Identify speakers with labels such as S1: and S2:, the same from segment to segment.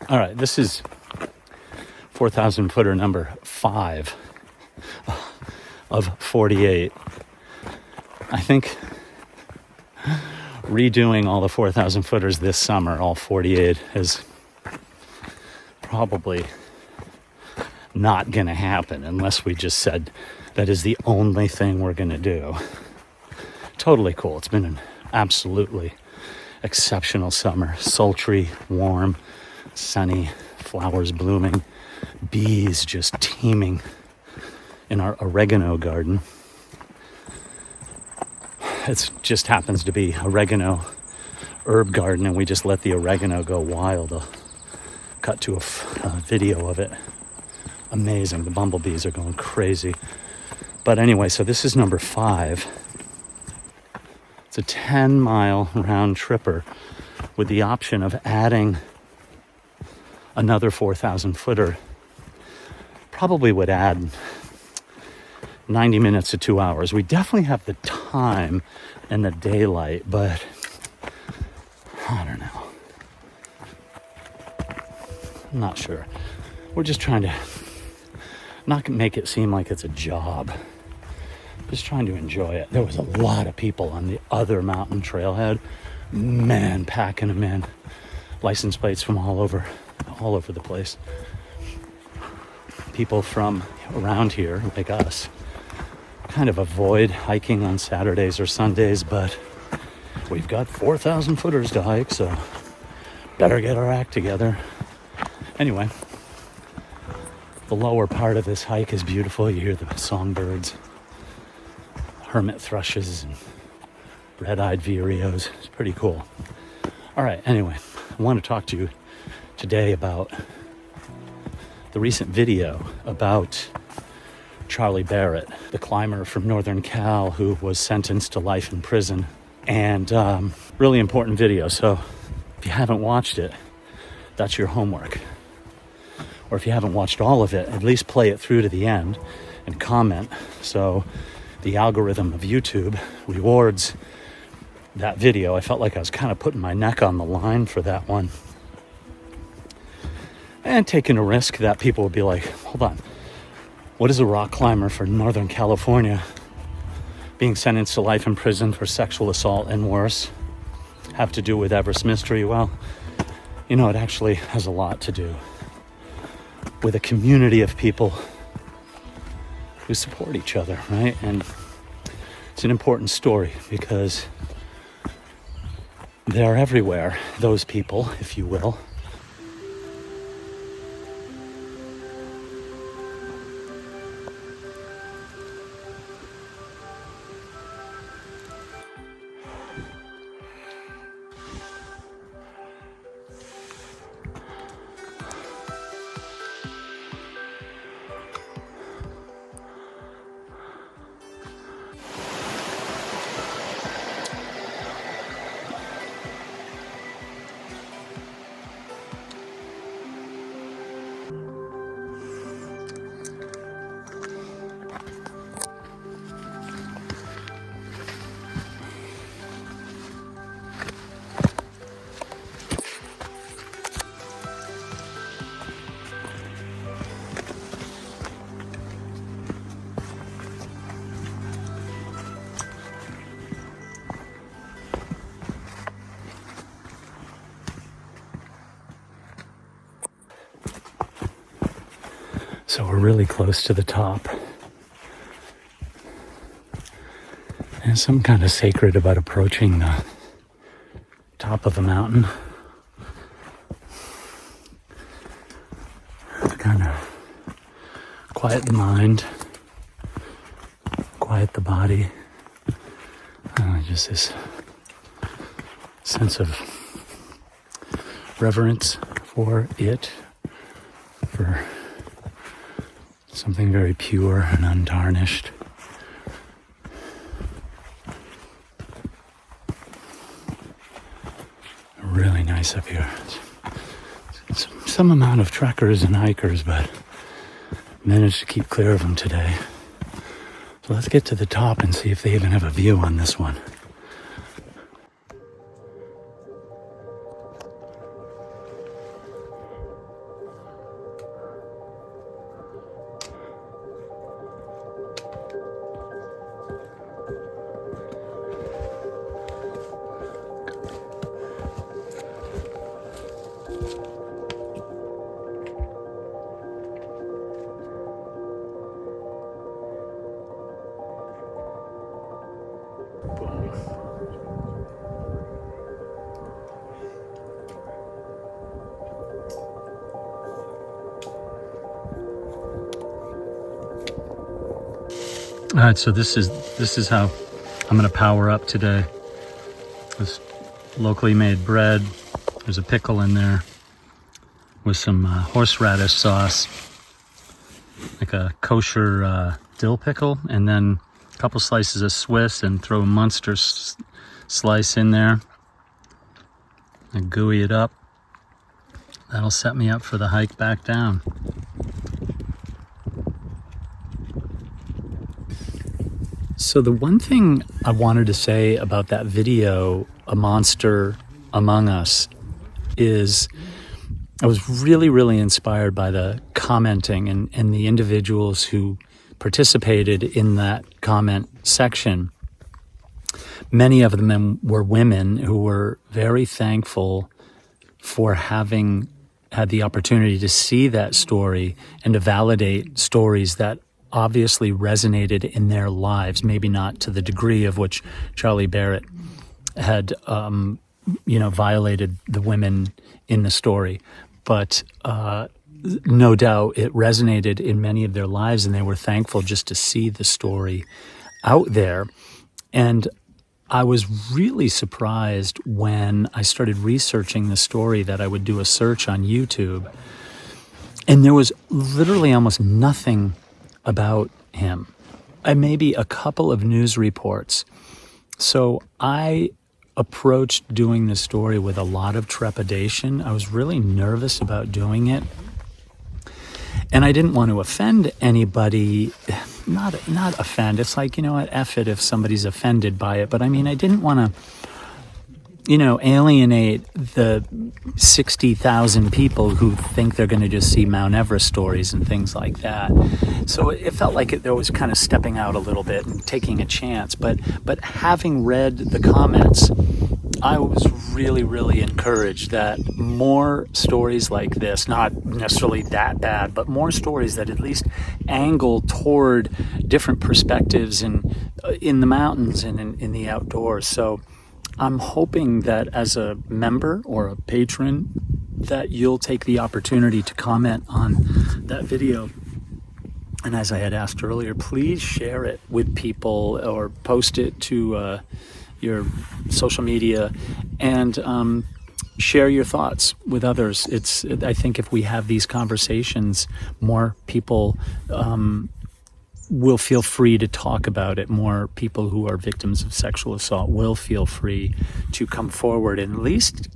S1: All right, this is 4,000 footer number 5 of 48. I think redoing all the 4,000 footers this summer, all 48, is probably not going to happen unless we just said that is the only thing we're going to do. Totally cool. It's been an absolutely exceptional summer. Sultry, warm, sunny, flowers blooming, bees just teeming in our oregano garden. It just happens to be oregano herb garden, and we just let the oregano go wild. I'll cut to a video of it. Amazing. The bumblebees are going crazy. But anyway, so this is number 5. It's a 10-mile round tripper with the option of adding another 4,000 footer. Probably would add 90 minutes to 2 hours. We definitely have the time and the daylight, but I don't know. I'm not sure. We're just trying to not make it seem like it's a job. Just trying to enjoy it. There was a lot of people on the other mountain trailhead. Man, packing them in. License plates from all over the place. People from around here, like us, kind of avoid hiking on Saturdays or Sundays, but we've got 4,000 footers to hike, so better get our act together. Anyway, the lower part of this hike is beautiful. You hear the songbirds, hermit thrushes, and red-eyed vireos. It's pretty cool. All right, anyway, I want to talk to you today about the recent video about Charlie Barrett, the climber from Northern Cal who was sentenced to life in prison. And really important video. So if you haven't watched it, that's your homework. Or if you haven't watched all of it, at least play it through to the end and comment. So the algorithm of YouTube rewards that video. I felt like I was kind of putting my neck on the line for that one. And taking a risk that people would be like, hold on, what does a rock climber for Northern California being sentenced to life in prison for sexual assault and worse have to do with Everest Mystery? Well, you know, it actually has a lot to do with a community of people who support each other, right? And it's an important story because they're everywhere, those people, if you will. So we're really close to the top. And there's something kind of sacred about approaching the top of a mountain. To kind of quiet the mind, quiet the body. Just this sense of reverence for it, for something very pure and untarnished. Really nice up here. Some amount of trekkers and hikers, but managed to keep clear of them today. So let's get to the top and see if they even have a view on this one. Boom. All right, so this is how I'm gonna power up today. This locally made bread. There's a pickle in there with some horseradish sauce, like a kosher dill pickle, and then a couple slices of Swiss, and throw a Munster slice in there and gooey it up. That'll set me up for the hike back down. So the one thing I wanted to say about that video, A Monster Among Us, is I was really, really inspired by the commenting and the individuals who participated in that comment section. Many of them were women who were very thankful for having had the opportunity to see that story and to validate stories that obviously resonated in their lives, maybe not to the degree of which Charlie Barrett had, violated the women in the story. But no doubt it resonated in many of their lives, and they were thankful just to see the story out there. And I was really surprised when I started researching the story that I would do a search on YouTube, and there was literally almost nothing about him, and maybe a couple of news reports. So I approached doing this story with a lot of trepidation. I was really nervous about doing it, and I didn't want to offend anybody. Not offend. It's like, you know what, F it if somebody's offended by it. But I mean, I didn't want to, alienate the 60,000 people who think they're going to just see Mount Everest stories and things like that. So it felt like there was kind of stepping out a little bit and taking a chance. But having read the comments, I was really, really encouraged that more stories like this, not necessarily that bad, but more stories that at least angle toward different perspectives in the mountains and in the outdoors. So I'm hoping that as a member or a patron that you'll take the opportunity to comment on that video. And as I had asked earlier, please share it with people or post it to your social media and share your thoughts with others. I think if we have these conversations, more people will feel free to talk about it. More people who are victims of sexual assault will feel free to come forward and at least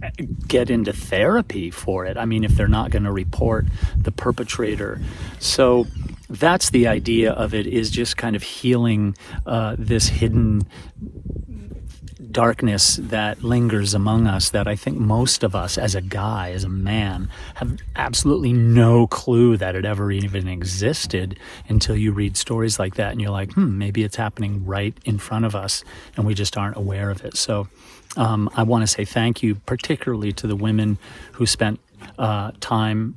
S1: get into therapy for it. I mean, if they're not going to report the perpetrator. So that's the idea of it, is just kind of healing this hidden darkness that lingers among us, that I think most of us as a guy, as a man, have absolutely no clue that it ever even existed until you read stories like that and you're like, maybe it's happening right in front of us and we just aren't aware of it. So I want to say thank you particularly to the women who spent time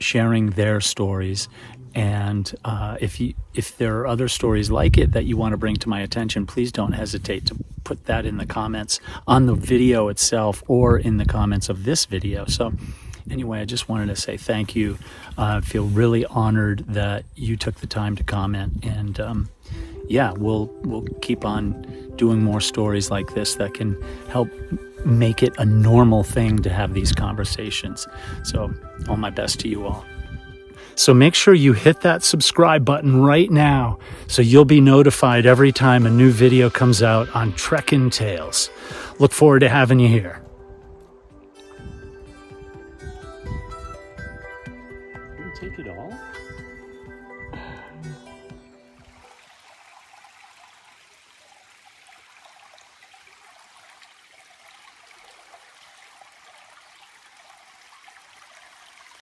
S1: sharing their stories. And if there are other stories like it that you want to bring to my attention, please don't hesitate to put that in the comments on the video itself or in the comments of this video. So anyway, I just wanted to say thank you. I feel really honored that you took the time to comment. And we'll keep on doing more stories like this that can help make it a normal thing to have these conversations. So all my best to you all. So make sure you hit that subscribe button right now so you'll be notified every time a new video comes out on Trekkin' Tales. Look forward to having you here.